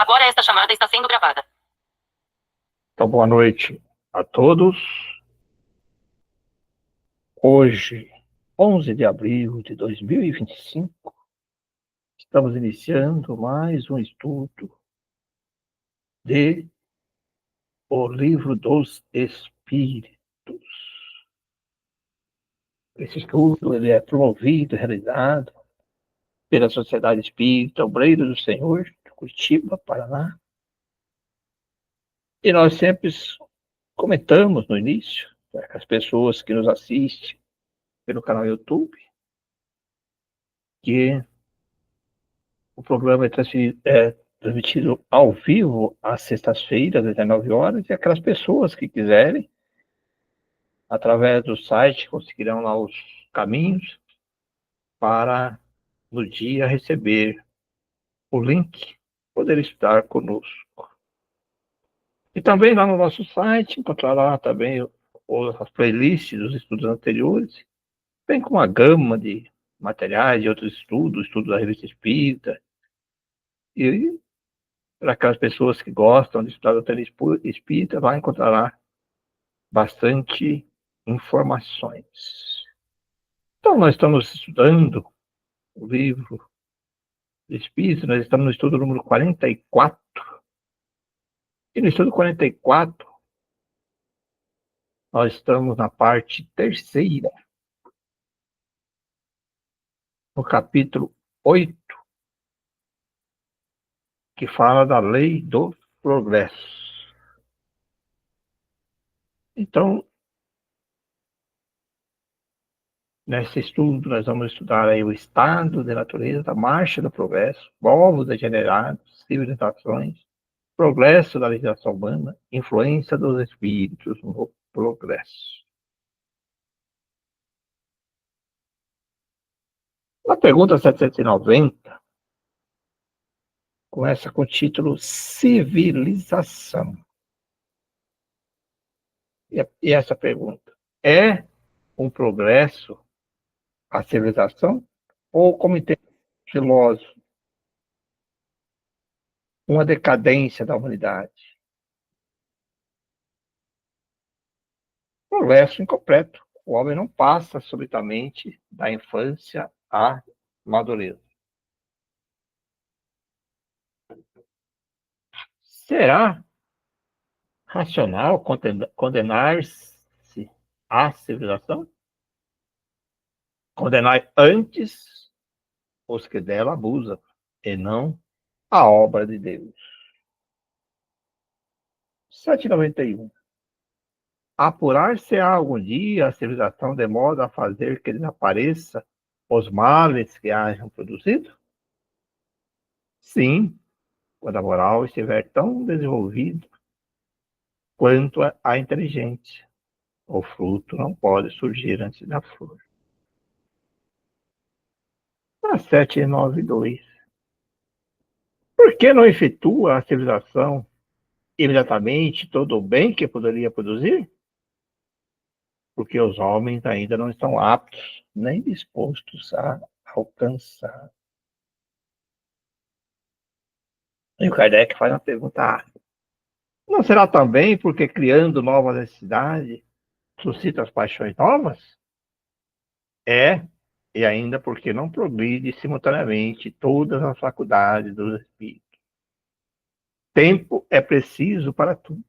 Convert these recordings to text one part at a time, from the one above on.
Agora esta chamada está sendo gravada. Então, boa noite a todos. Hoje, 11 de abril de 2025, estamos iniciando mais um estudo de O Livro dos Espíritos. Esse estudo ele é promovido e realizado pela Sociedade Espírita Obreiro do Senhor, de Curitiba, Paraná. E nós sempre comentamos no início, para as pessoas que nos assistem pelo canal YouTube, que o programa é transmitido ao vivo às sextas-feiras, às 19 horas, e aquelas pessoas que quiserem, através do site, conseguirão lá os caminhos para, no dia, receber o link, poder estudar conosco. E também lá no nosso site, encontrará também as playlists dos estudos anteriores, bem com uma gama de materiais de outros estudos, estudos da Revista Espírita, e para aquelas pessoas que gostam de estudar a doutrina espírita, vai encontrar lá bastante informações. Então, nós estamos estudando o livro de Espírito, nós estamos no estudo número 44. E no estudo 44, nós estamos na parte terceira, no capítulo 8, que fala da lei do progresso. Então, nesse estudo, nós vamos estudar aí o estado da natureza, a marcha do progresso, povos degenerados, civilizações, progresso da legislação humana, influência dos espíritos no progresso. A pergunta 790 começa com o título Civilização. E essa pergunta: é um progresso a civilização? Ou, como entende o filósofo, uma decadência da humanidade? Progresso incompleto. O homem não passa subitamente da infância à madureza. Será racional condenar-se à civilização? Condenar antes os que dela abusam, e não a obra de Deus. 791. Apurar-se-á algum dia a civilização de modo a fazer que desapareça os males que hajam produzido? Sim, quando a moral estiver tão desenvolvida quanto a inteligência. O fruto não pode surgir antes da flor. 792. Por que não efetua a civilização imediatamente todo o bem que poderia produzir? Porque os homens ainda não estão aptos nem dispostos a alcançar. E o Kardec faz uma pergunta: não será também porque criando novas necessidades suscita as paixões novas? É, e ainda porque não progride simultaneamente todas as faculdades do espírito. Tempo é preciso para tudo.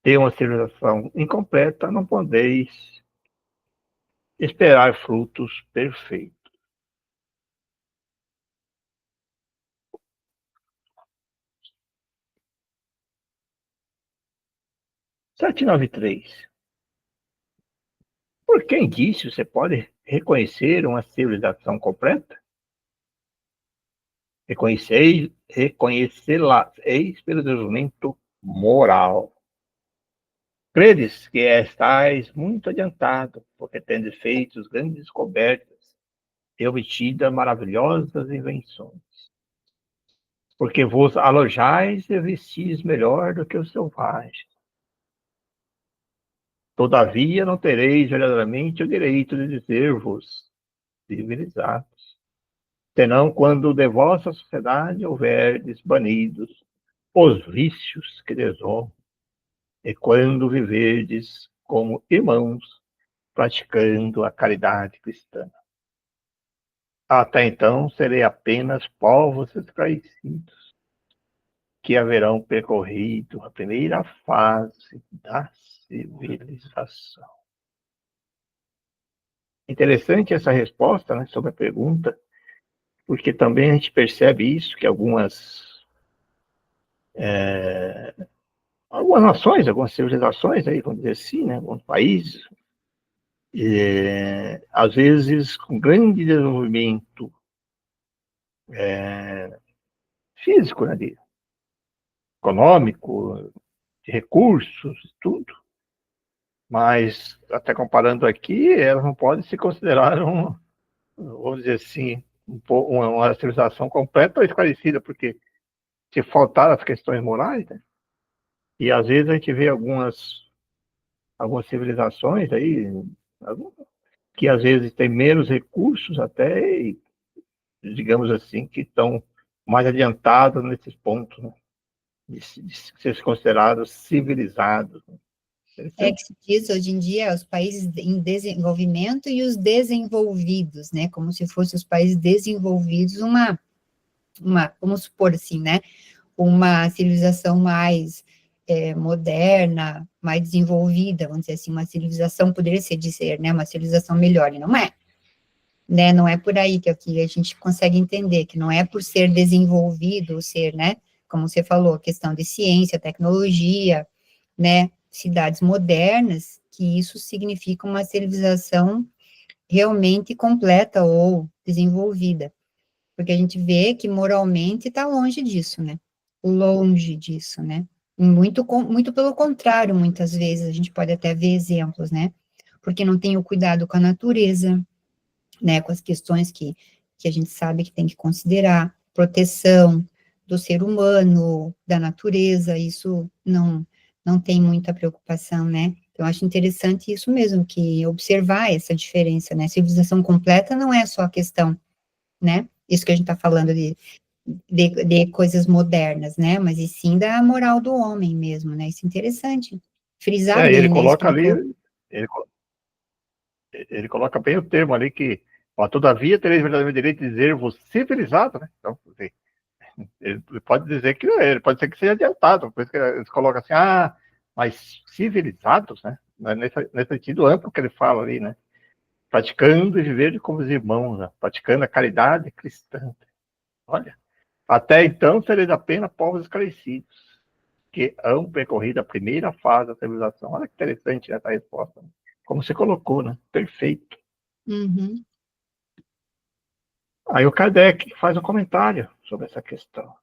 Ter uma civilização incompleta, não podeis esperar frutos perfeitos. Sete nove três. Por que indício você pode reconhecer uma civilização completa? Reconhecê-la-eis pelo desenvolvimento moral. Credes que estáis muito adiantado, porque tendes feito grandes descobertas e obtido maravilhosas invenções. Porque vos alojais e vestis melhor do que os selvagens. Todavia não tereis verdadeiramente o direito de dizer-vos civilizados. senão quando de vossa sociedade houverdes banidos os vícios que desonram, e quando viverdes como irmãos, praticando a caridade cristã. Até então, serei apenas povos esclarecidos, que haverão percorrido a primeira fase da civilização. Interessante essa resposta, né, sobre a pergunta, porque também a gente percebe isso, que algumas nações, algumas civilizações, aí, vamos dizer assim, né, alguns países, às vezes com grande desenvolvimento físico, né, econômico, de recursos, tudo, mas até comparando aqui, elas não podem se considerar, vamos dizer assim, uma civilização completa ou esclarecida, porque se faltar as questões morais, né, e às vezes a gente vê algumas civilizações aí, que às vezes têm menos recursos até, e, digamos assim, que estão mais adiantados nesses pontos, né, de ser considerados civilizados. Né. É que se diz hoje em dia os países em desenvolvimento e os desenvolvidos, né? Como se fossem os países desenvolvidos vamos supor assim, né? Uma civilização mais moderna, mais desenvolvida, vamos dizer assim, uma civilização poderia ser dizer, né? Uma civilização melhor, e não é, né? Não é por aí que aqui a gente consegue entender que não é por ser desenvolvido, ser, né? Como você falou, a questão de ciência, tecnologia, né? Cidades modernas, que isso significa uma civilização realmente completa ou desenvolvida, porque a gente vê que moralmente está longe disso, né? Longe disso, né? Muito pelo contrário, muitas vezes, a gente pode até ver exemplos, né? Porque não tem o cuidado com a natureza, né? Com as questões que a gente sabe que tem que considerar, proteção do ser humano, da natureza, isso não tem muita preocupação, né? Então, eu acho interessante isso mesmo, que observar essa diferença, né? Civilização completa não é só a questão, né? Isso que a gente está falando de coisas modernas, né? Mas e sim da moral do homem mesmo, né? Isso é interessante. Frisar Ele bem, né? Isso que coloca ele ali, colocou. ele, ele coloca bem o termo ali que, ó, todavia tereis verdadeiro direito de dizer-vos civilizado, né? Então, assim, ele pode dizer que ele pode ser que seja adiantado, por isso que eles colocam assim, mas civilizados, né? Nesse sentido amplo que ele fala ali, né? Praticando e viver como os irmãos, né? Praticando a caridade cristã. Olha, até então sereis apenas povos esclarecidos, que hão percorrido a primeira fase da civilização. Olha que interessante essa resposta. Né? Como você colocou, né? Perfeito. Uhum. Aí o Kardec faz um comentário sobre essa questão.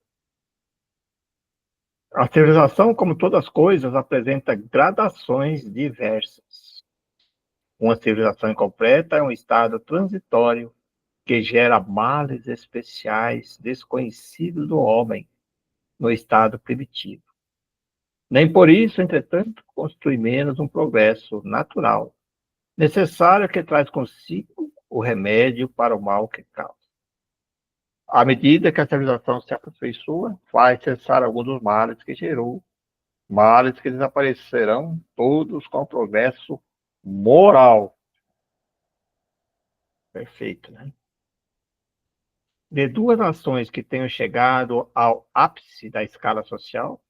A civilização, como todas as coisas, apresenta gradações diversas. Uma civilização incompleta é um estado transitório que gera males especiais desconhecidos do homem no estado primitivo. Nem por isso, entretanto, constitui menos um progresso natural, necessário que traz consigo o remédio para o mal que causa. À medida que a civilização se aperfeiçoa, faz cessar alguns dos males que gerou, males que desaparecerão todos com o progresso moral. Perfeito, né? De duas nações que tenham chegado ao ápice da escala social,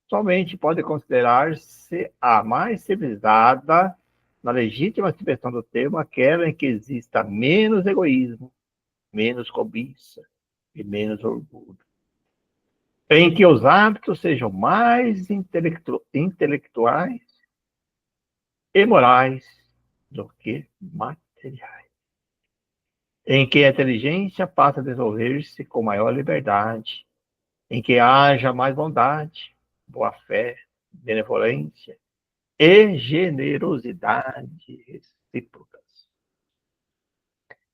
somente pode considerar-se a mais civilizada, na legítima expressão do termo, aquela em que exista menos egoísmo, menos cobiça e menos orgulho. Em que os hábitos sejam mais intelectuais e morais do que materiais. Em que a inteligência passa a desenvolver-se com maior liberdade. Em que haja mais bondade, boa-fé, benevolência e generosidade recíprocas,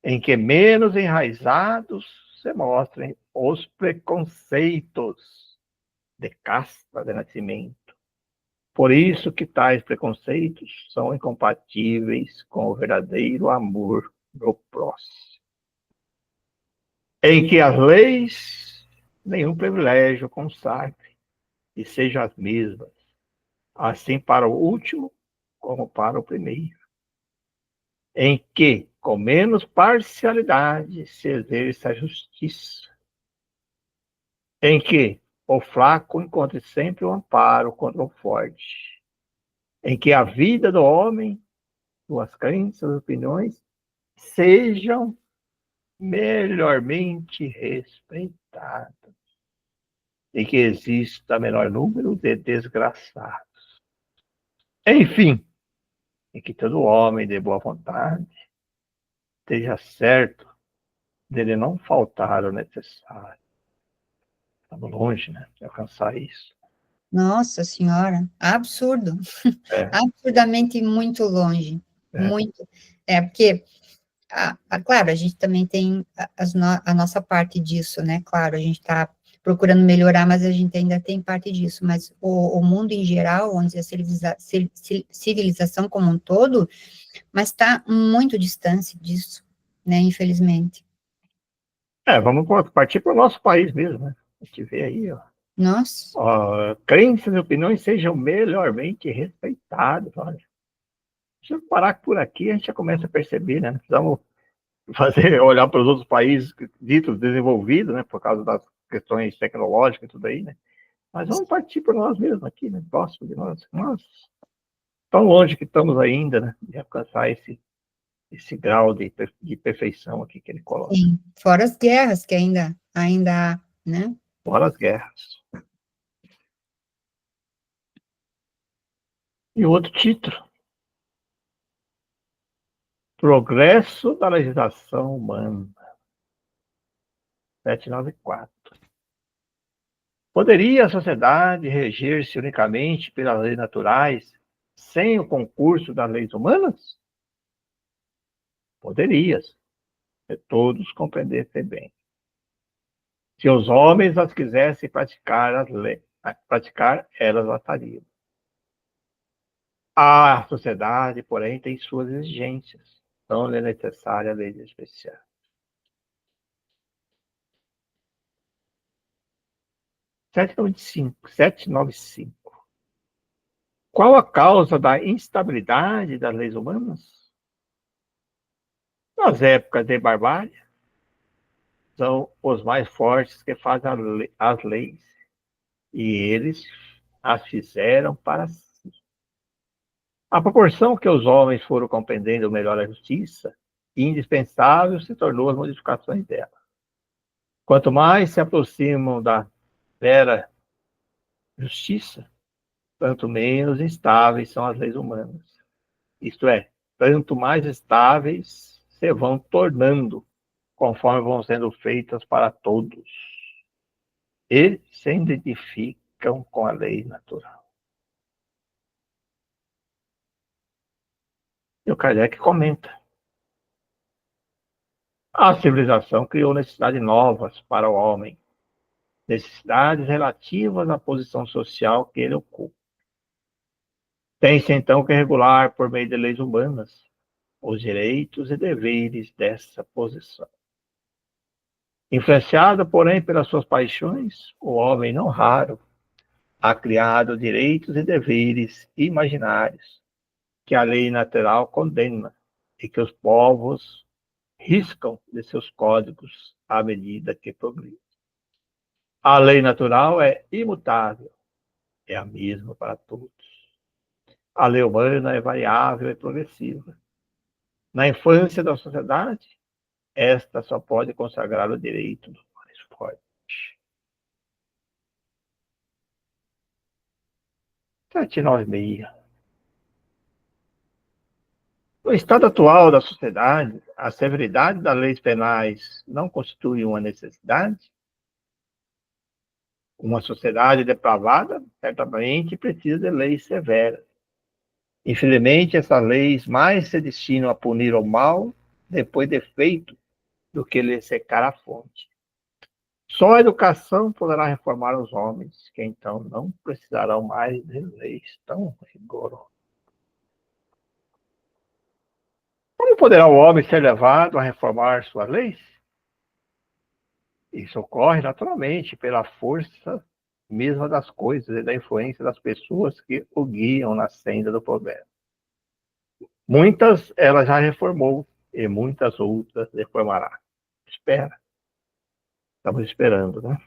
em que menos enraizados se mostrem os preconceitos de casta de nascimento. Por isso que tais preconceitos são incompatíveis com o verdadeiro amor do próximo. em que as leis nenhum privilégio consagre e sejam as mesmas, assim para o último como para o primeiro, em que, com menos parcialidade, se exerça a justiça, em que o fraco encontre sempre o amparo contra o forte, em que a vida do homem, suas crenças, opiniões, sejam melhormente respeitadas, e que exista menor número de desgraçados. Enfim, em que todo homem de boa vontade esteja certo dele não faltar o necessário. Estamos longe, né, de alcançar isso. Nossa Senhora, absurdo, É, absurdamente muito longe, é. muito. É, porque, claro, a gente também tem a nossa parte disso, né? Claro, a gente está procurando melhorar, mas a gente ainda tem parte disso. Mas o mundo em geral, onde a civilização como um todo, mas está muito distante disso, né? Infelizmente. Vamos partir para o nosso país mesmo, né? A gente vê aí, ó. Nossa, Crenças e opiniões sejam melhormente respeitadas. Olha. Se eu parar por aqui, a gente já começa a perceber, né? Precisamos olhar para os outros países ditos desenvolvidos, né? Por causa das questões tecnológicas e tudo aí, né? Mas vamos partir para nós mesmos aqui, né? Próximo de nós. Nós, tão longe que estamos ainda, né? De alcançar esse grau de perfeição aqui que ele coloca. sim. Fora as guerras que ainda há, né? Fora as guerras. E outro título: Progresso da legislação humana. 794. Poderia a sociedade reger-se unicamente pelas leis naturais, sem o concurso das leis humanas? Poderia, se todos compreendessem bem. Se os homens as quisessem praticar, elas as fariam. A sociedade, porém, tem suas exigências. Então, é necessária a lei especial. 795. Qual a causa da instabilidade das leis humanas? Nas épocas de barbárie, são os mais fortes que fazem as leis, e eles as fizeram para si. À proporção que os homens foram compreendendo melhor a justiça, indispensável se tornou as modificações dela. Quanto mais se aproximam da vera justiça, tanto menos instáveis são as leis humanas. Isto é, tanto mais estáveis se vão tornando, conforme vão sendo feitas para todos, e se identificam com a lei natural. E o Kardec comenta: a civilização criou necessidades novas para o homem, necessidades relativas à posição social que ele ocupa. Tem-se então que regular, por meio de leis humanas, os direitos e deveres dessa posição. Influenciado, porém, pelas suas paixões, o homem não raro há criado direitos e deveres imaginários que a lei natural condena e que os povos riscam de seus códigos à medida que progridem. A lei natural é imutável, é a mesma para todos. A lei humana é variável e progressiva. Na infância da sociedade, esta só pode consagrar o direito do mais forte. 796. No estado atual da sociedade, a severidade das leis penais não constitui uma necessidade? Uma sociedade depravada, certamente, precisa de leis severas. Infelizmente, essas leis mais se destinam a punir o mal depois de feito do que lhe secar a fonte. Só a educação poderá reformar os homens, que então não precisarão mais de leis tão rigorosas. Como poderá o homem ser levado a reformar suas leis? Isso ocorre naturalmente pela força mesma das coisas e da influência das pessoas que o guiam na senda do progresso. Muitas ela já reformou e muitas outras reformará. Espera. Estamos esperando, né?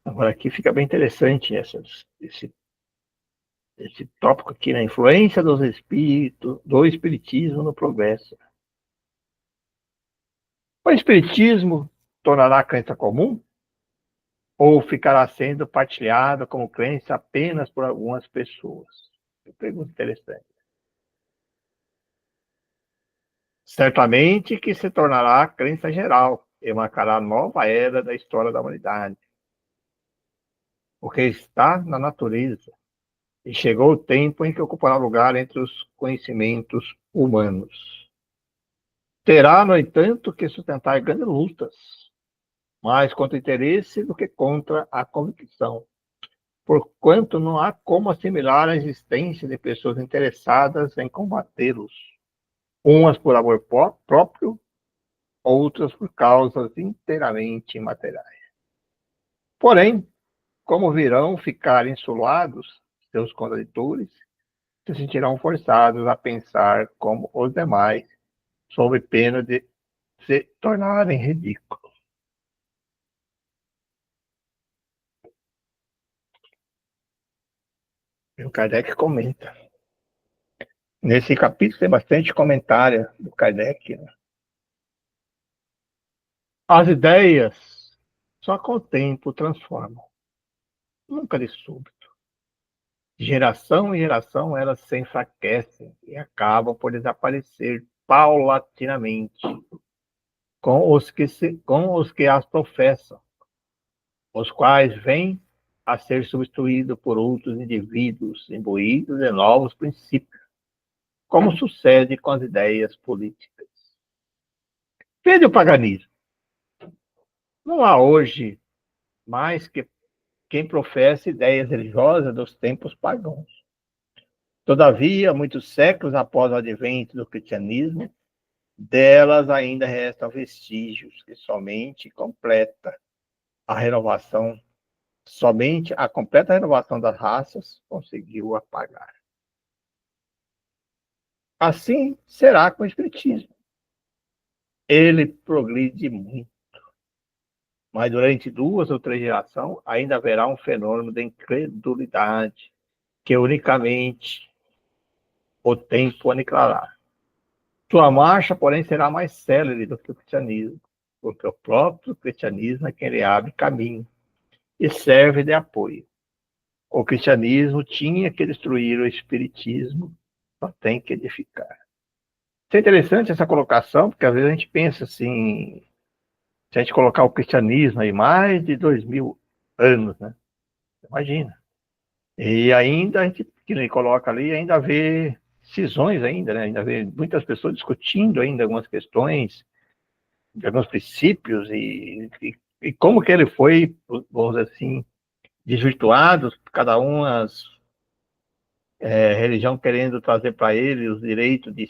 Agora aqui fica bem interessante esse tópico aqui, na influência dos espíritos, do espiritismo no progresso. O espiritismo tornará a crença comum ou ficará sendo partilhado como crença apenas por algumas pessoas? Eu pergunto interessante. Certamente que se tornará crença geral e marcará nova era da história da humanidade, porque está na natureza e chegou o tempo em que ocupará lugar entre os conhecimentos humanos. Terá, no entanto, que sustentar grandes lutas, mais contra o interesse do que contra a convicção, porquanto não há como assimilar a existência de pessoas interessadas em combatê-los, umas por amor próprio, outras por causas inteiramente materiais. Porém, como virão ficar insulados seus contraditores, se sentirão forçados a pensar como os demais, sob pena de se tornarem ridículos. E o Kardec comenta. Nesse capítulo tem bastante comentário do Kardec. Né? As ideias só com o tempo transformam, nunca de súbito. De geração em geração elas se enfraquecem e acabam por desaparecer paulatinamente com os que as professam, os quais vêm a ser substituídos por outros indivíduos imbuídos de novos princípios, como sucede com as ideias políticas. Veja o paganismo. Não há hoje mais que quem professa ideias religiosas dos tempos pagãos. Todavia, muitos séculos após o advento do cristianismo, delas ainda restam vestígios que somente a completa renovação das raças conseguiu apagar. Assim será com o espiritismo. Ele progride muito, mas durante 2 ou 3 gerações ainda haverá um fenômeno de incredulidade que unicamente o tempo aniquilará. Sua marcha, porém, será mais célere do que o cristianismo, porque o próprio cristianismo é quem lhe abre caminho e serve de apoio. O cristianismo tinha que destruir o espiritismo, só tem que edificar. Isso é interessante essa colocação, porque às vezes a gente pensa assim, se a gente colocar o cristianismo aí mais de 2000 anos, né? Imagina. E ainda a gente, que ele coloca ali, ainda vê cisões ainda, né? Ainda vê muitas pessoas discutindo ainda algumas questões, de alguns princípios e como que ele foi, vamos dizer assim, desvirtuado, cada religião querendo trazer para ele os direitos de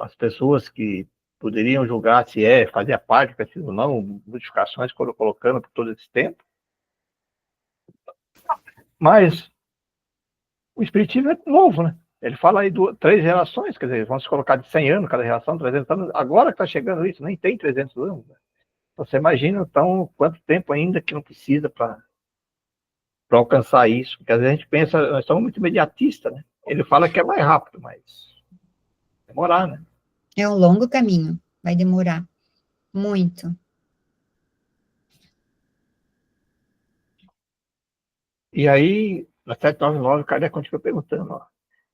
as pessoas que poderiam julgar se fazia parte ou não, modificações foram colocando por todo esse tempo. Mas o espiritismo é novo, né? Ele fala aí de 3 gerações, quer dizer, vamos colocar de 100 anos cada geração, 300 anos, agora que está chegando isso, nem tem 300 anos. Né? Você imagina, então, quanto tempo ainda que não precisa para alcançar isso, porque às vezes a gente pensa, nós somos muito imediatistas, né? Ele fala que é mais rápido, mas demorar, né? É um longo caminho, vai demorar muito. E aí, na 799, o Kardec continua perguntando, ó,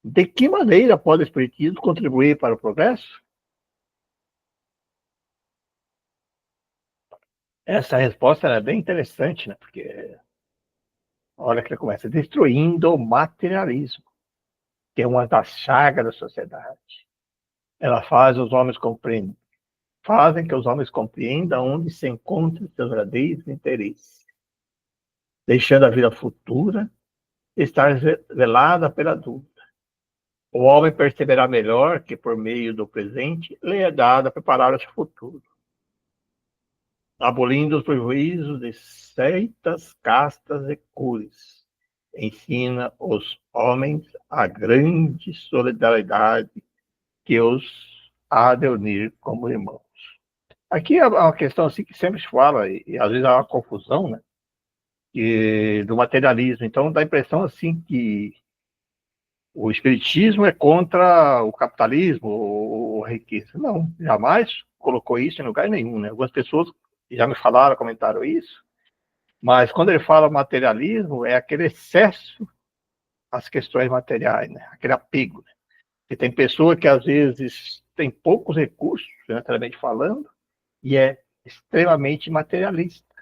de que maneira pode o espiritismo contribuir para o progresso? Essa resposta é bem interessante, né? Porque olha que ele começa destruindo o materialismo, que é uma das chagas da sociedade. Ela fazem que os homens compreendam onde se encontram seus verdadeiros interesses, deixando a vida futura estar velada pela dúvida. O homem perceberá melhor que, por meio do presente, lhe é dado a preparar o seu futuro, abolindo os prejuízos de seitas, castas e cores. Ensina os homens a grande solidariedade que os há de unir como irmãos. Aqui é uma questão assim que sempre se fala, e às vezes há uma confusão, né? Do materialismo. Então dá a impressão assim que o espiritismo é contra o capitalismo ou a riqueza. Não, jamais colocou isso em lugar nenhum, né? Algumas pessoas já me falaram, comentaram isso, mas quando ele fala materialismo, é aquele excesso às questões materiais, né? Aquele apego, né? E tem pessoa que às vezes tem poucos recursos, financeiramente falando, e é extremamente materialista,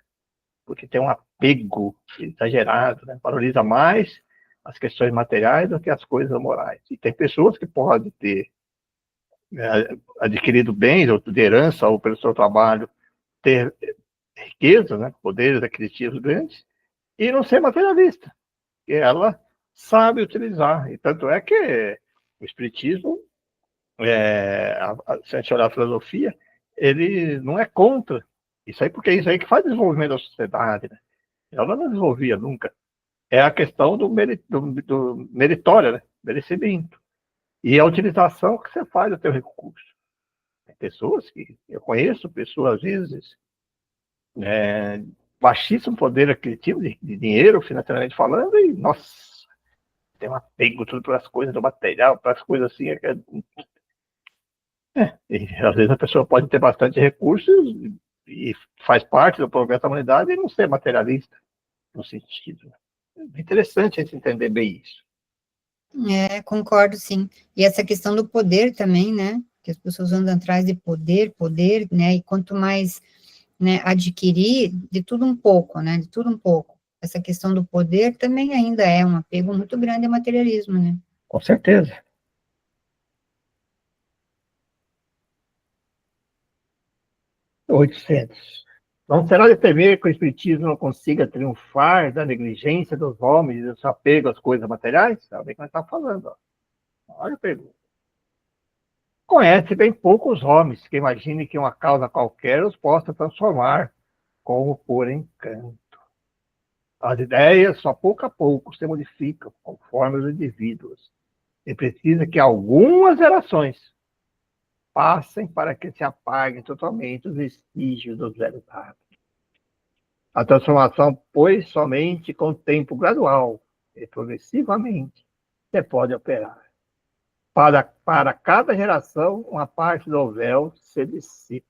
porque tem um apego exagerado, né? Valoriza mais as questões materiais do que as coisas morais. E tem pessoas que podem ter adquirido bens, ou de herança, ou pelo seu trabalho, ter riqueza, né? Poderes aquisitivos grandes, e não ser materialista, que ela sabe utilizar. E tanto é que o espiritismo, se a gente olhar a filosofia, ele não é contra isso aí, porque é isso aí que faz desenvolvimento da sociedade, né? Ela não desenvolvia nunca. É a questão do meritório, né? Merecimento. E a utilização que você faz do teu recurso. Tem pessoas que eu conheço, pessoas às vezes baixíssimo poder aquisitivo de dinheiro, financeiramente falando, e nossa, tem um apego tudo para as coisas do material, para as coisas assim. E às vezes a pessoa pode ter bastante recursos e faz parte do progresso da humanidade e não ser materialista no sentido. É interessante a gente entender bem isso. Concordo, sim. E essa questão do poder também, né? Que as pessoas andam atrás de poder, né? E quanto mais, né, adquirir, de tudo um pouco, né? De tudo um pouco. Essa questão do poder também ainda é um apego muito grande ao materialismo, né? Com certeza. Oitocentos. Não será de temer que o espiritismo não consiga triunfar da negligência dos homens e do seu apego às coisas materiais? Sabe o que nós estamos falando? Ó. Olha a pergunta. Conhece bem poucos homens que imaginem que uma causa qualquer os possa transformar, como por encanto. As ideias, só pouco a pouco, se modificam conforme os indivíduos. E precisa que algumas gerações passem para que se apaguem totalmente os vestígios dos velhos hábitos. A transformação, pois, somente com tempo gradual e progressivamente se pode operar. Para cada geração, uma parte do véu se dissipa.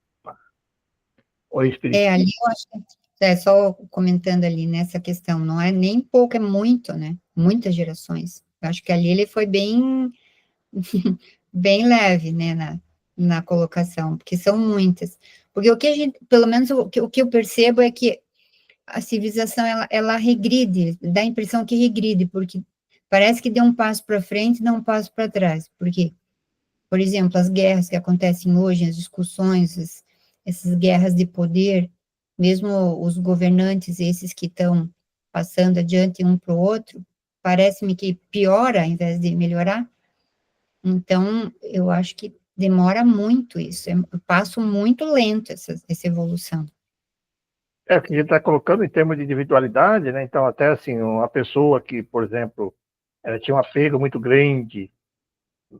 O espiritismo. Ali eu acho que, só comentando ali nessa questão, não é nem pouco, é muito, né? Muitas gerações. Eu acho que ali ele foi bem, bem leve, né, na colocação, porque são muitas. Porque o que a gente, pelo menos o que eu percebo é que a civilização, ela regride, dá a impressão que regride, porque parece que deu um passo para frente e dá um passo para trás. Por quê? Por exemplo, as guerras que acontecem hoje, as discussões, essas guerras de poder, mesmo os governantes, esses que estão passando adiante um para o outro, parece-me que piora ao invés de melhorar. Então, eu acho que demora muito isso, é um passo muito lento essa evolução. O que a gente está colocando em termos de individualidade, né? Então, até assim, uma pessoa que, por exemplo, ela tinha um apego muito grande,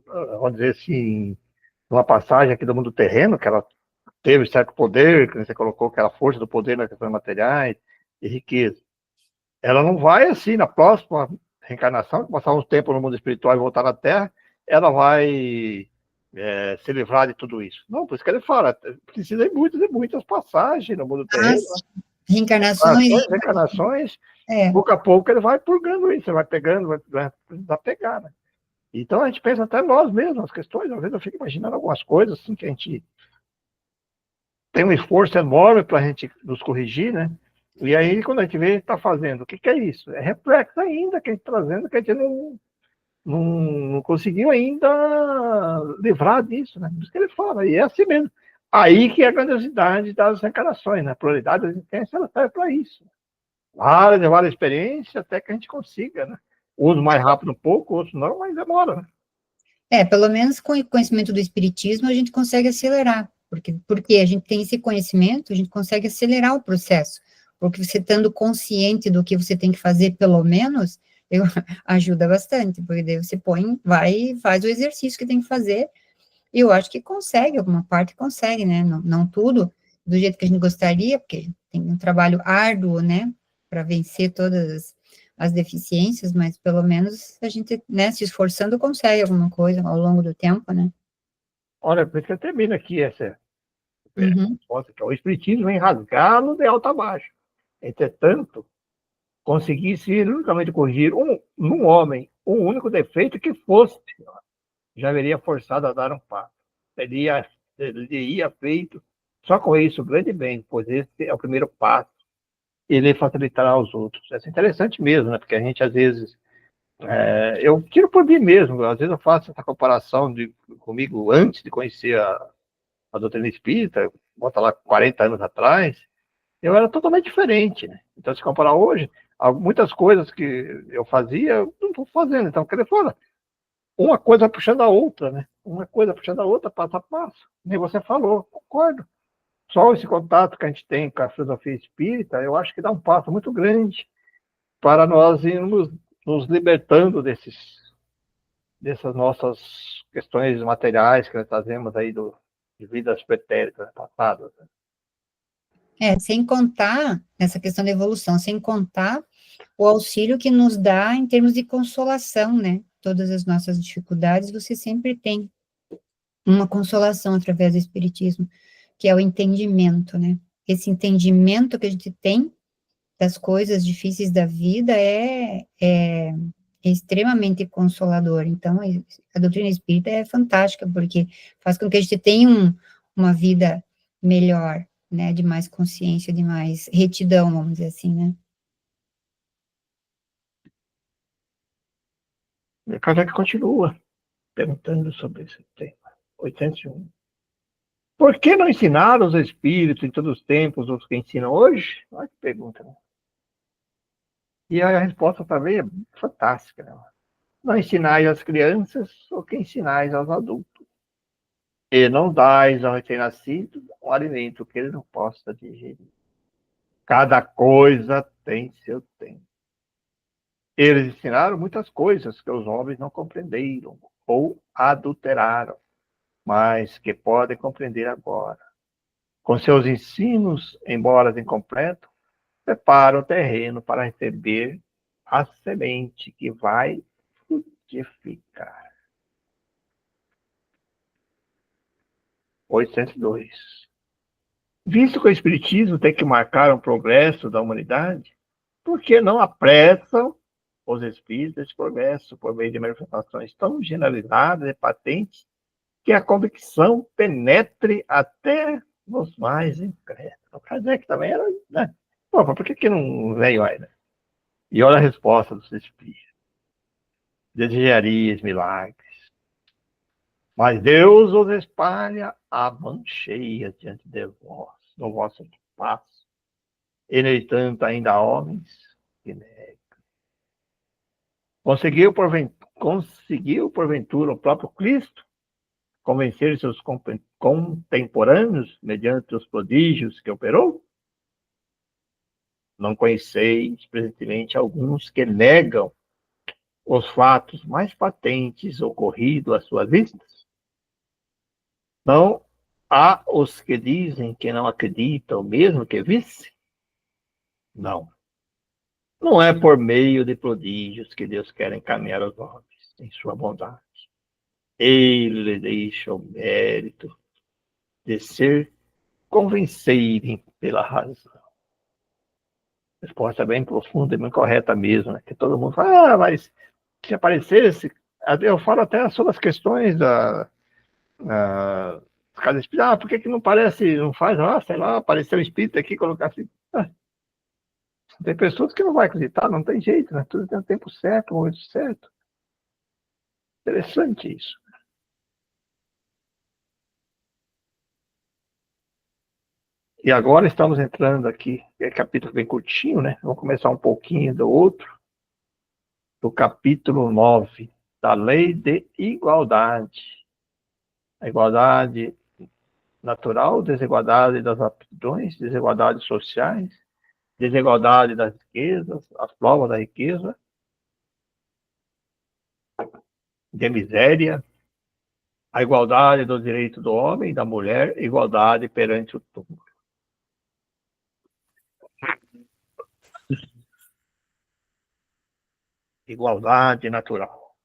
vamos dizer assim, uma passagem aqui do mundo terreno, que ela teve certo poder, que você colocou que era a força do poder nas questões materiais e riqueza. Ela não vai, assim, na próxima reencarnação, passar um tempo no mundo espiritual e voltar na Terra, ela vai se livrar de tudo isso. Não, por isso que ele fala, precisa de muitas passagens no mundo terreno. Reencarnações, pouco a pouco ele vai purgando isso, você vai pegando, vai precisar pegar, né? Então a gente pensa até nós mesmos, as questões, às vezes eu fico imaginando algumas coisas assim que a gente tem um esforço enorme para a gente nos corrigir, né? E aí, quando a gente vê, a gente está fazendo, o que é isso? É reflexo ainda que a gente está trazendo, que a gente não conseguiu ainda livrar disso, né? Por isso que ele fala, e é assim mesmo. Aí que é a grandiosidade das reencarnações, né? A pluralidade da existência, ela serve para isso. Várias experiências até que a gente consiga, né? Uns mais rápido um pouco, outros não, mas demora, né? Pelo menos com o conhecimento do espiritismo a gente consegue acelerar, porque a gente tem esse conhecimento, a gente consegue acelerar o processo, porque você estando consciente do que você tem que fazer, pelo menos, ajuda bastante, porque daí você vai e faz o exercício que tem que fazer, e eu acho que consegue, alguma parte consegue, né, não tudo do jeito que a gente gostaria, porque tem um trabalho árduo, né, para vencer todas as deficiências, mas pelo menos a gente, né, se esforçando, consegue alguma coisa ao longo do tempo, né? Olha, por isso que eu termino aqui essa Uhum. resposta, que o espiritismo vem rasgá-lo de alto a baixo. Entretanto, conseguisse unicamente corrigir num homem um único defeito que fosse, já haveria forçado a dar um passo. Teria feito só com isso grande bem, pois esse é o primeiro passo. Ele facilitará aos outros. Isso é interessante mesmo, né? Porque a gente, às vezes, eu tiro por mim mesmo, às vezes eu faço essa comparação comigo antes de conhecer a doutrina espírita, bota lá 40 anos atrás, eu era totalmente diferente, né? Então, se comparar hoje, muitas coisas que eu fazia, eu não estou fazendo. Então, quer dizer, uma coisa puxando a outra, né? Uma coisa puxando a outra, passo a passo. Nem você falou, concordo. Só esse contato que a gente tem com a filosofia espírita, eu acho que dá um passo muito grande para nós irmos nos libertando dessas nossas questões materiais que nós trazemos aí de vidas pretéritas passadas. Sem contar essa questão da evolução, sem contar o auxílio que nos dá em termos de consolação, né? Todas as nossas dificuldades, você sempre tem uma consolação através do Espiritismo, que é o entendimento, né? Esse entendimento que a gente tem das coisas difíceis da vida é extremamente consolador. Então, a doutrina espírita é fantástica, porque faz com que a gente tenha uma vida melhor, né? De mais consciência, de mais retidão, vamos dizer assim, né? E Kardec continua perguntando sobre esse tema. 801. Por que não ensinar os espíritos em todos os tempos os que ensinam hoje? Olha que pergunta, né? E a resposta também é fantástica, né? Não ensinais às crianças o que ensinais aos adultos. E não dais ao recém-nascido um alimento que ele não possa digerir. Cada coisa tem seu tempo. Eles ensinaram muitas coisas que os homens não compreenderam ou adulteraram, mas que podem compreender agora. Com seus ensinos, embora incompletos, preparam o terreno para receber a semente que vai frutificar. 802. Visto que o Espiritismo tem que marcar um progresso da humanidade, por que não apressam os espíritos esse progresso por meio de manifestações tão generalizadas e patentes que a convicção penetre até nos mais incrédulos? O Kardec também era, né? Pô, por que não veio aí, né? E olha a resposta dos espíritos. Desejarias milagres, mas Deus os espalha a mão cheia diante de vós, no vosso passo. E, no entanto, ainda há homens que negam. Conseguiu, porventura, o próprio Cristo convencer seus contemporâneos mediante os prodígios que operou? Não conheceis, presentemente, alguns que negam os fatos mais patentes ocorridos às suas vistas? Não há os que dizem que não acreditam, mesmo que visse? Não. Não é por meio de prodígios que Deus quer encaminhar os homens em sua bondade. Ele deixa o mérito de ser convencerem pela razão. A resposta é bem profunda e bem correta mesmo, né? Que todo mundo fala, mas se aparecesse, eu falo até sobre as questões da casa espírita, por que não parece, não faz, sei lá, apareceu um espírito aqui, colocar assim. Tem pessoas que não vão acreditar, não tem jeito, né? Tudo tem o tempo certo, o momento certo. Interessante isso. E agora estamos entrando aqui, é capítulo bem curtinho, né? Vamos começar um pouquinho do outro, do capítulo 9. da lei de igualdade. A igualdade natural, desigualdade das aptidões, desigualdades sociais, desigualdade das riquezas, as provas da riqueza, de miséria, a igualdade do direito do homem e da mulher, igualdade perante o túmulo. Igualdade natural.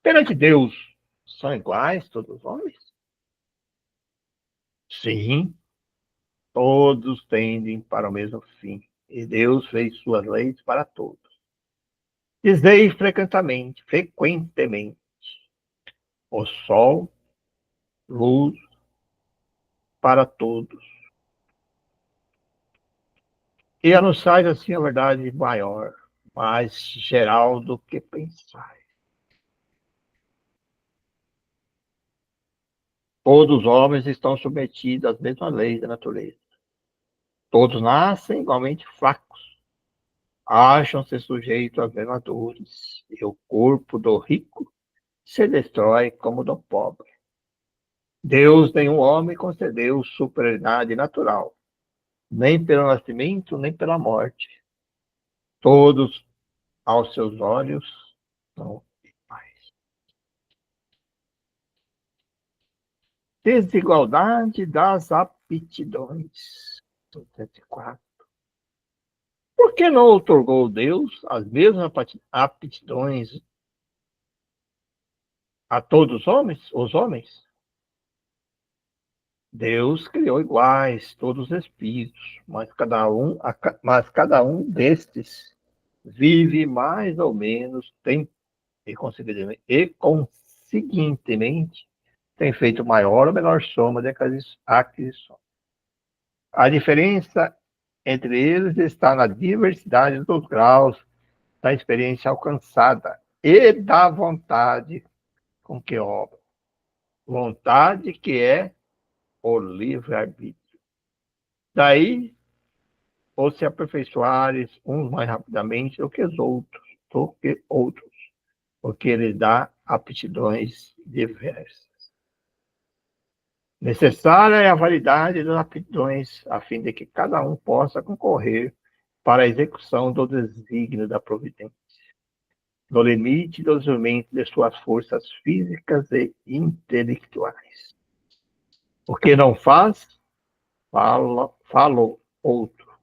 Perante Deus, são iguais todos os homens? Sim, todos tendem para o mesmo fim, e Deus fez suas leis para todos. Dizei frequentemente, o sol, luz para todos. E anunciais assim a verdade maior, mais geral do que pensais. Todos os homens estão submetidos às mesmas leis da natureza. Todos nascem igualmente fracos. Acham-se sujeitos às mesmas dores. E o corpo do rico se destrói como o do pobre. Deus nenhum homem concedeu superioridade natural, nem pelo nascimento, nem pela morte. Todos, aos seus olhos, são iguais. Desigualdade das aptidões. 104. Por que não outorgou Deus as mesmas aptidões a todos os homens? Deus criou iguais todos os espíritos, mas cada um destes vive mais ou menos tempo e, conseguintemente, tem feito maior ou menor soma de aquisições. A diferença entre eles está na diversidade dos graus da experiência alcançada e da vontade com que obra. Vontade que é o livre-arbítrio. Daí, ou se aperfeiçoares uns mais rapidamente do que outros, porque ele dá aptidões diversas. Necessária é a validade das aptidões, a fim de que cada um possa concorrer para a execução do desígnio da providência, no limite do desenvolvimento de suas forças físicas e intelectuais. O que não faz, fala outro.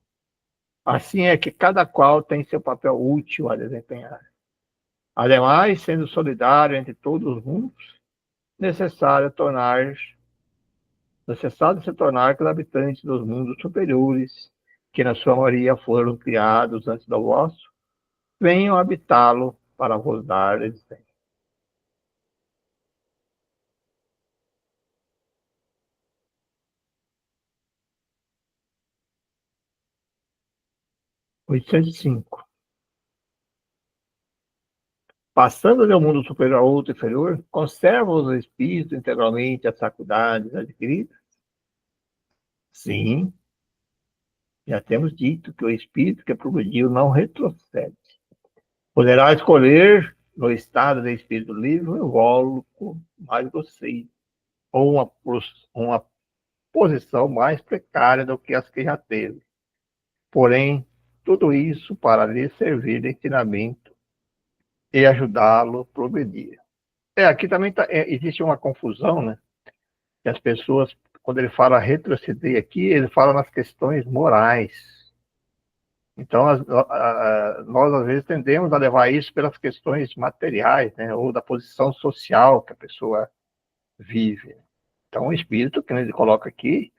Assim é que cada qual tem seu papel útil a desempenhar. Ademais, sendo solidário entre todos os mundos, necessário se tornar que os habitantes dos mundos superiores, que na sua maioria foram criados antes do vosso, venham habitá-lo para vos dar existência. (805) Passando de um mundo superior a outro inferior, conservam os espíritos integralmente as faculdades adquiridas? Sim, já temos dito que o espírito que progrediu não retrocede. Poderá escolher, no estado de espírito livre, um invólucro mais grosseiro, ou uma posição mais precária do que as que já teve. Porém, tudo isso para lhe servir de ensinamento e ajudá-lo a progredir. Aqui também existe uma confusão, né? Que as pessoas, quando ele fala retroceder aqui, ele fala nas questões morais. Então, nós, às vezes, tendemos a levar isso pelas questões materiais, né? Ou da posição social que a pessoa vive. Então, o espírito, que ele coloca aqui,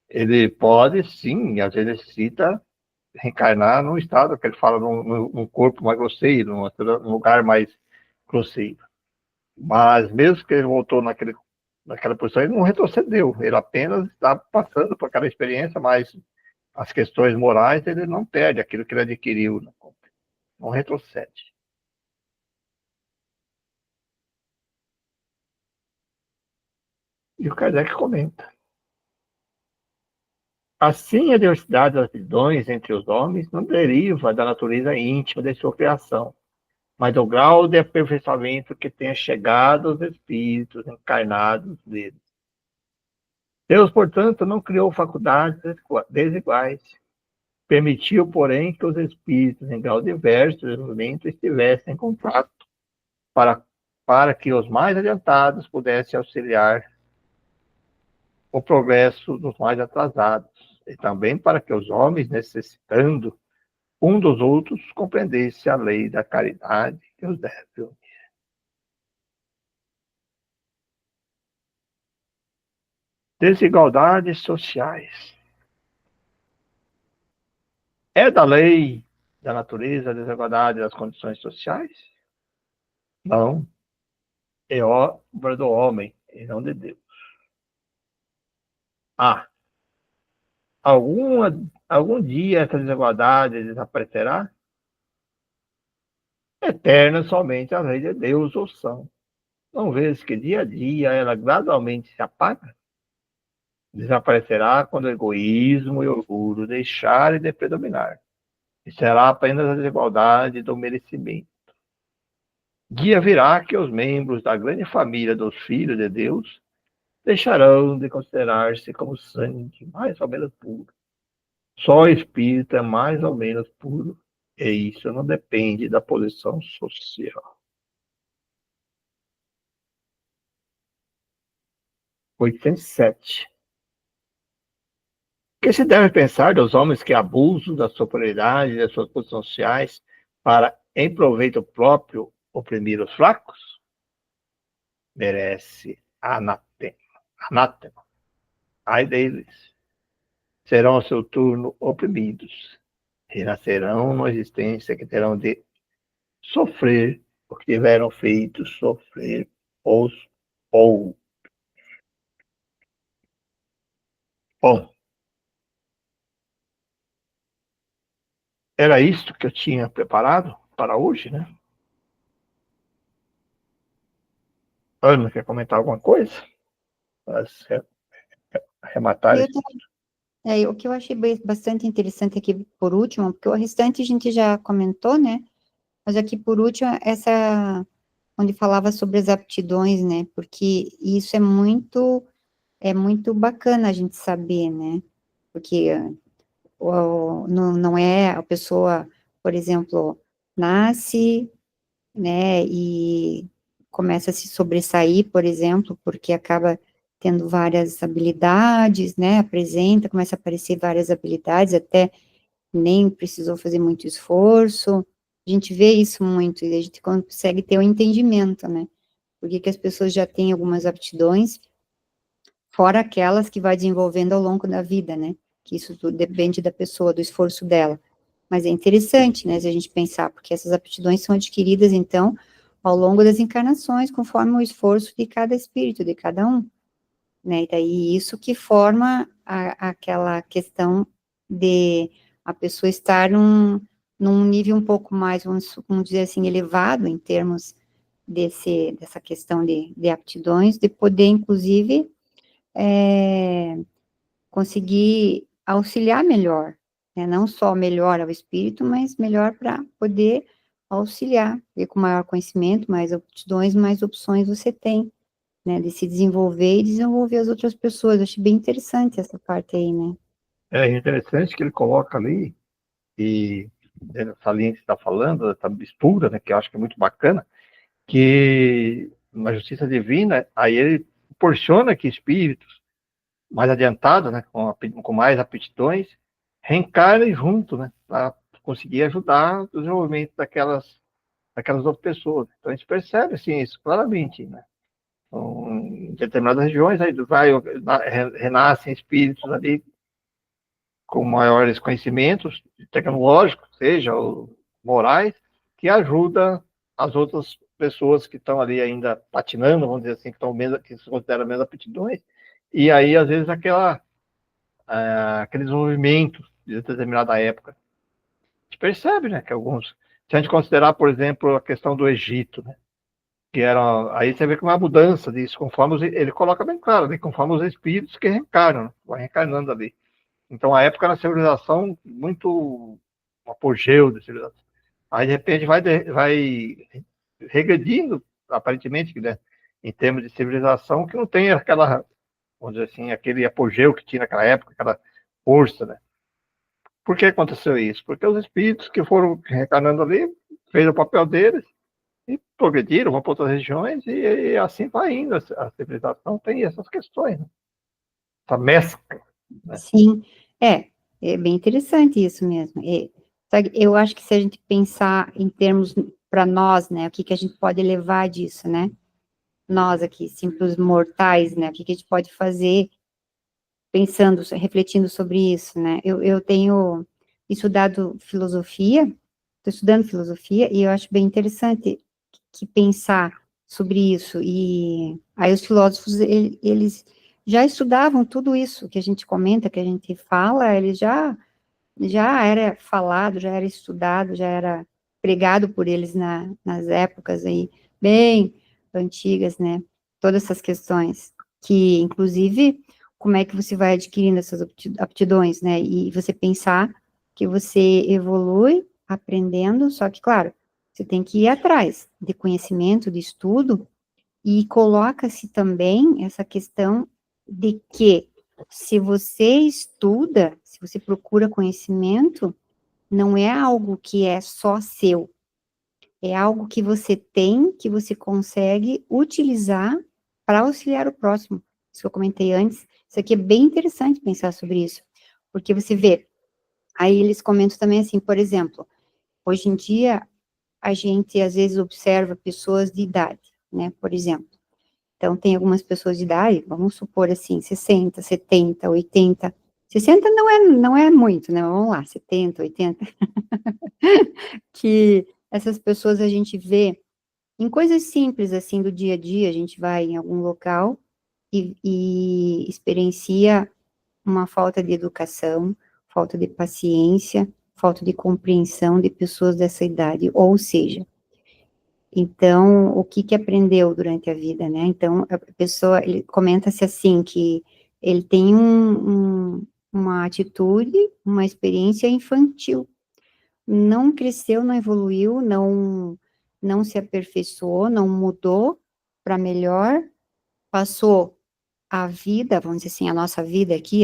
ele pode, sim, às vezes necessita reencarnar num estado que ele fala num corpo mais grosseiro, num lugar mais grosseiro. Mas mesmo que ele voltou naquela posição, ele não retrocedeu, ele apenas está passando por aquela experiência, mas as questões morais ele não perde aquilo que ele adquiriu, não retrocede. E o Kardec comenta: assim, a diversidade das aptidões entre os homens não deriva da natureza íntima de sua criação, mas do grau de aperfeiçoamento que tenha chegado aos espíritos encarnados deles. Deus, portanto, não criou faculdades desiguais. Permitiu, porém, que os espíritos em grau diverso de desenvolvimento estivessem em contato para que os mais adiantados pudessem auxiliar o progresso dos mais atrasados, e também para que os homens, necessitando um dos outros, compreendessem a lei da caridade que os deve unir. Desigualdades sociais. É da lei da natureza a desigualdade das condições sociais? Não. É obra do homem e não de Deus. Algum dia essa desigualdade desaparecerá? Eterna somente a lei de Deus ou são. Não vês que dia a dia ela gradualmente se apaga? Desaparecerá quando o egoísmo e o orgulho deixarem de predominar. E será apenas a desigualdade do merecimento. Dia virá que os membros da grande família dos filhos de Deus deixarão de considerar-se como sangue mais ou menos puro. Só o espírito é mais ou menos puro, e isso não depende da posição social. 807. O que se deve pensar dos homens que abusam da sua superioridade e das suas posições sociais para, em proveito próprio, oprimir os fracos? Merece anátema. Anátema. Ai deles. Serão, ao seu turno, oprimidos. Renascerão numa existência que terão de sofrer o que tiveram feito sofrer os outros. Bom, era isto que eu tinha preparado para hoje, né? Ana, quer comentar alguma coisa? Para arrematar isso? O que eu achei bastante interessante aqui por último, porque o restante a gente já comentou, né? Mas aqui por último, essa onde falava sobre as aptidões, né? Porque isso é muito bacana a gente saber, né? Porque não é a pessoa, por exemplo, nasce, né? E começa a se sobressair, por exemplo, porque acaba tendo várias habilidades, né? Apresenta, começa a aparecer várias habilidades, até nem precisou fazer muito esforço. A gente vê isso muito, e a gente consegue ter o entendimento, né? Porque que as pessoas já têm algumas aptidões, fora aquelas que vai desenvolvendo ao longo da vida, né? Que isso tudo depende da pessoa, do esforço dela. Mas é interessante, né, se a gente pensar, porque essas aptidões são adquiridas, então, ao longo das encarnações, conforme o esforço de cada espírito, de cada um, né? E daí isso que forma aquela questão de a pessoa estar num nível um pouco mais, vamos dizer assim, elevado em termos dessa questão de aptidões, de poder, inclusive, conseguir auxiliar melhor, né? Não só melhor ao espírito, mas melhor para poder auxiliar, e com maior conhecimento, mais aptidões, mais opções você tem, né, de se desenvolver e desenvolver as outras pessoas. Eu achei bem interessante essa parte aí, né? É interessante que ele coloca ali, e nessa linha que você está falando, essa mistura, né, que eu acho que é muito bacana, que na justiça divina, aí ele proporciona que espíritos mais adiantados, né, com mais aptidões, reencarnem junto, né, para conseguir ajudar o desenvolvimento daquelas outras pessoas. Então a gente percebe assim, isso claramente, né? Então, em determinadas regiões aí renascem espíritos ali com maiores conhecimentos tecnológicos, seja ou morais, que ajuda as outras pessoas que estão ali ainda patinando, vamos dizer assim, que se consideram menos aptidões, e aí às vezes aquele desenvolvimento de determinada época. A gente percebe, né, que alguns, se a gente considerar, por exemplo, a questão do Egito, né, que era, aí você vê que uma mudança disso, conforme ele coloca bem claro, né, conforme os espíritos que reencarnam, né, vai reencarnando ali. Então, a época era uma civilização muito, um apogeu da civilização. Aí, de repente, vai regredindo, aparentemente, né, em termos de civilização, que não tem aquela, vamos dizer assim, aquele apogeu que tinha naquela época, aquela força, né? Por que aconteceu isso? Porque os espíritos que foram reencarnando ali, fez o papel deles, e progrediram, vão para outras regiões, e assim vai indo. A civilização tem essas questões, né? Essa mescla. Né? Sim, é bem interessante isso mesmo. Sabe, eu acho que se a gente pensar em termos para nós, né, o que que a gente pode levar disso, né? Nós aqui, simples mortais, né, o que que a gente pode fazer pensando, refletindo sobre isso, né? Eu tenho estudado filosofia, estou estudando filosofia, e eu acho bem interessante que pensar sobre isso, e aí os filósofos, eles já estudavam tudo isso que a gente comenta, que a gente fala, eles já era falado, já era estudado, já era pregado por eles nas épocas aí, bem antigas, né, todas essas questões, que, inclusive, como é que você vai adquirindo essas aptidões, né, e você pensar que você evolui aprendendo, só que, claro, você tem que ir atrás de conhecimento, de estudo, e coloca-se também essa questão de que, se você estuda, se você procura conhecimento, não é algo que é só seu, é algo que você tem, que você consegue utilizar para auxiliar o próximo. Isso que eu comentei antes, isso aqui é bem interessante pensar sobre isso, porque você vê, aí eles comentam também assim, por exemplo, hoje em dia, a gente às vezes observa pessoas de idade, né, por exemplo, então, tem algumas pessoas de idade, vamos supor assim, 60, 70, 80, 60 não é muito, né, vamos lá, 70, 80, que essas pessoas a gente vê em coisas simples, assim, do dia a dia, a gente vai em algum local e experiencia uma falta de educação, falta de paciência, falta de compreensão de pessoas dessa idade, ou seja, então, o que que aprendeu durante a vida, né? Então, a pessoa, ele comenta-se assim, que ele tem uma atitude, uma experiência infantil, não cresceu, não evoluiu, não se aperfeiçoou, não mudou para melhor, passou a vida, vamos dizer assim, a nossa vida aqui,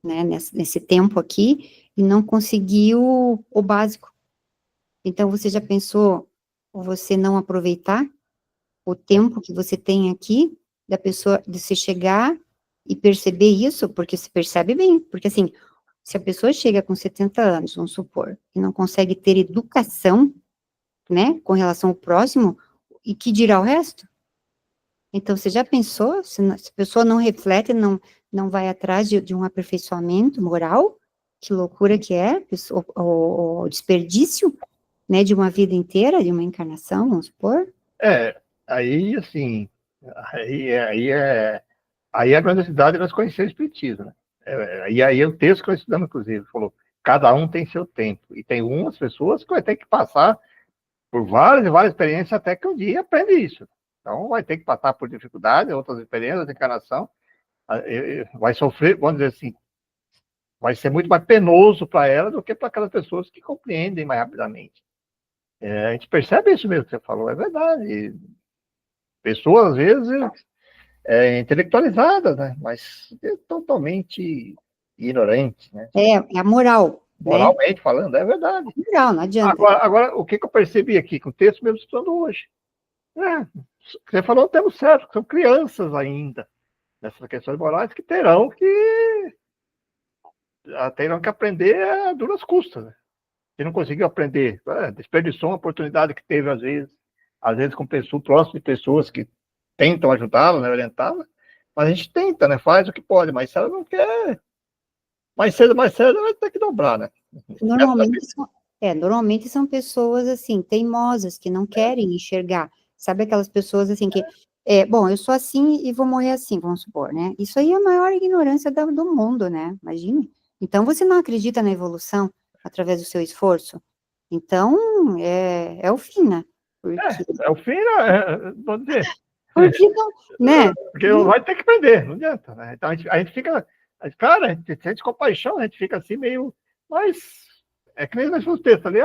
né, nesse tempo aqui, e não conseguiu o básico. Então, você já pensou você não aproveitar o tempo que você tem aqui, da pessoa, de você chegar e perceber isso, porque se percebe bem, porque assim, se a pessoa chega com 70 anos, vamos supor, e não consegue ter educação, né, com relação ao próximo, e que dirá o resto? Então, você já pensou, se a pessoa não reflete, não vai atrás de um aperfeiçoamento moral, que loucura que é, o desperdício, né, de uma vida inteira, de uma encarnação, vamos supor? Aí, assim, aí é a grandiosidade nós conhecer o Espiritismo, né? E aí o texto que eu estudando, inclusive, falou, cada um tem seu tempo, e tem umas pessoas que vai ter que passar por várias e várias experiências até que um dia aprende isso. Então, vai ter que passar por dificuldades, outras experiências de encarnação, vai sofrer, vamos dizer assim, vai ser muito mais penoso para ela do que para aquelas pessoas que compreendem mais rapidamente. A gente percebe isso mesmo que você falou, é verdade. Pessoas, às vezes, intelectualizadas, né? Mas totalmente ignorantes, né? É a moral, né? Moralmente falando, é verdade. Moral, não adianta. Agora, o que eu percebi aqui com o texto mesmo estudando hoje? Você falou, temos certo, são crianças ainda nessas questões morais que terão que aprender a duras custas, né? Se não conseguiu aprender, desperdiçou uma oportunidade que teve às vezes com pessoas próximas de pessoas que tentam ajudá-la, né, orientá-la, mas a gente tenta, né, faz o que pode, mas se ela não quer, mais cedo, ela vai ter que dobrar, né? Normalmente são pessoas, assim, teimosas, que não querem enxergar, sabe aquelas pessoas, assim, que, bom, eu sou assim e vou morrer assim, vamos supor, né? Isso aí é a maior ignorância do mundo, né? Imagine. Então, você não acredita na evolução através do seu esforço? Então, é o fim, né? É o fim, vou dizer. Porque não, né? Porque vai ter que aprender, não adianta, né? Então a gente fica, cara, a gente sente compaixão, a gente fica assim meio, mas é que nem nós o texto ali,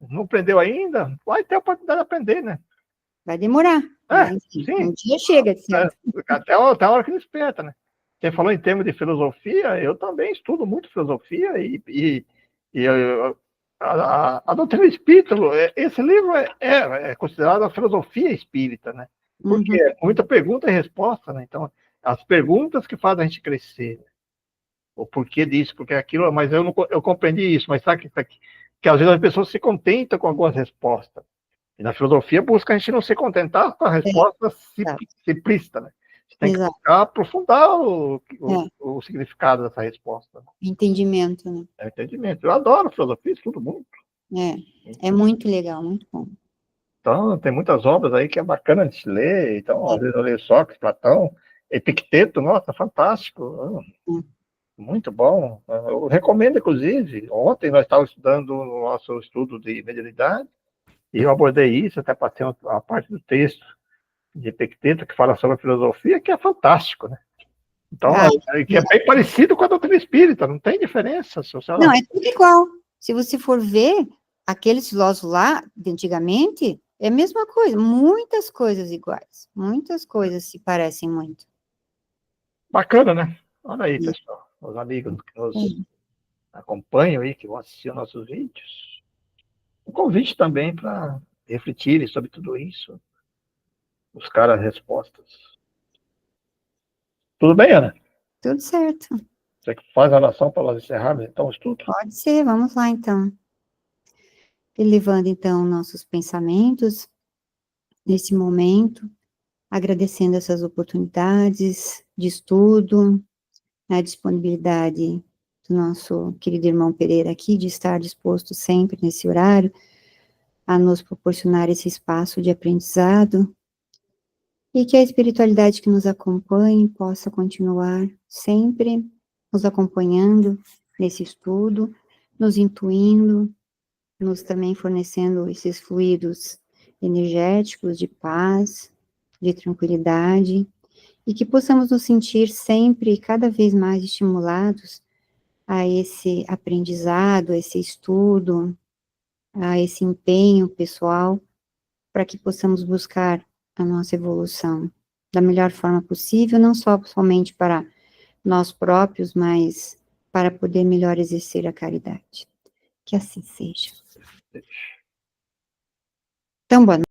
Não aprendeu ainda? Vai ter a oportunidade de aprender, né? Vai demorar. Mas Sim. um dia chega, certo? Até a hora que desperta, né? Você falou em termos de filosofia, eu também estudo muito filosofia e a doutrina espírita, esse livro é considerado a filosofia espírita, né? Porque é muita pergunta e resposta, né? Então, as perguntas que fazem a gente crescer, né? O porquê disso, porque aquilo, mas eu compreendi isso, mas sabe que às vezes as pessoas se contentam com algumas respostas. E na filosofia busca a gente não se contentar com a resposta simplista, né? Você tem que buscar aprofundar o significado dessa resposta. Entendimento, né? É entendimento. Eu adoro filosofia, estudo muito. É muito legal, muito bom. Então, tem muitas obras aí que é bacana de se ler. Então, às vezes eu leio Sócrates, Platão, Epicteto, nossa, fantástico. Muito bom. Eu recomendo, inclusive. Ontem nós estávamos estudando o nosso estudo de mediunidade, e eu abordei isso, até passei a parte do texto de Epicteto, que fala sobre a filosofia, que é fantástico, né? Então, que é bem parecido com a doutrina espírita, não tem diferença. Não, é tudo igual. Se você for ver, aqueles filósofos lá, de antigamente, é a mesma coisa, muitas coisas iguais, muitas coisas se parecem muito. Bacana, né? Olha aí, pessoal, os amigos que nos acompanham aí, que vão assistir os nossos vídeos. Um convite também para refletirem sobre tudo isso, buscar as respostas. Tudo bem, Ana? Tudo certo. Você faz a oração para nós encerrarmos, então, o estudo? Pode ser, vamos lá, então. Elevando, então, nossos pensamentos nesse momento, agradecendo essas oportunidades de estudo, a disponibilidade do nosso querido irmão Pereira aqui, de estar disposto sempre nesse horário a nos proporcionar esse espaço de aprendizado, e que a espiritualidade que nos acompanhe possa continuar sempre nos acompanhando nesse estudo, nos intuindo, nos também fornecendo esses fluidos energéticos de paz, de tranquilidade, e que possamos nos sentir sempre cada vez mais estimulados a esse aprendizado, a esse estudo, a esse empenho pessoal, para que possamos buscar a nossa evolução da melhor forma possível, não só somente para nós próprios, mas para poder melhor exercer a caridade. Que assim seja. Então, boa noite.